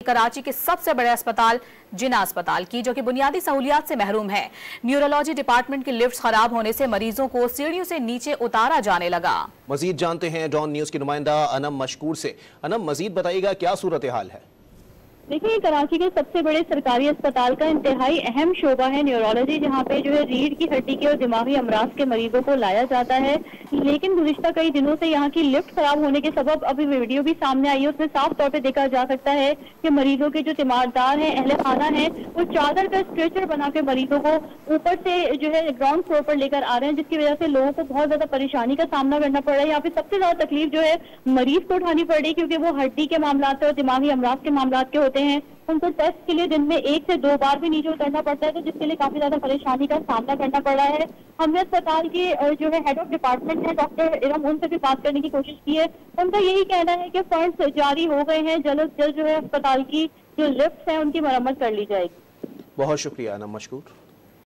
कराची के सबसे बड़े अस्पताल जिन्ना अस्पताल की, जो कि बुनियादी सहूलियात से महरूम है। न्यूरोलॉजी डिपार्टमेंट की लिफ्ट खराब होने से मरीजों को सीढ़ियों से नीचे उतारा जाने लगा। मजीद जानते हैं डॉन न्यूज की नुमाइंदा अनम मशकूर से। अनम, मजीद बताइएगा क्या सूरत हाल है? देखिए, कराची के सबसे बड़े सरकारी अस्पताल का इंतहाई अहम शोबा है न्यूरोलॉजी, जहाँ पे जो है रीढ़ की हड्डी के और दिमागी अमराज के मरीजों को लाया जाता है। लेकिन गुज़िश्ता कई दिनों से यहाँ की लिफ्ट खराब होने के सबब, अभी वीडियो भी सामने आई है, उसमें साफ तौर पे देखा जा सकता है कि मरीजों के जो तीमारदार हैं, अहले खाना है, वो चादर का स्ट्रेचर बना के मरीजों को ऊपर से जो है ग्राउंड फ्लोर पर लेकर आ रहे हैं, जिसकी वजह से लोगों को बहुत ज्यादा परेशानी का सामना करना पड़ रहा है। यहाँ पे सबसे ज्यादा तकलीफ जो है मरीज को उठानी पड़ रही है, क्योंकि वो हड्डी के मामला और दिमागी अमराज के मामला के होते हैं। उनको टेस्ट के लिए दिन में 1 से 2 बार भी नीचे उतरना पड़ता है, तो जिसके लिए काफी ज्यादा परेशानी का सामना करना पड़ रहा है। हमने अस्पताल के जो है हेड ऑफ डिपार्टमेंट है डॉक्टर इरम, उनसे भी बात करने की कोशिश की है। उनका यही कहना है कि फंड्स जारी हो गए हैं, जल्द से जल्द जो है अस्पताल की जो लिफ्ट है उनकी मरम्मत कर ली जाएगी। बहुत शुक्रिया अनम मशकूर।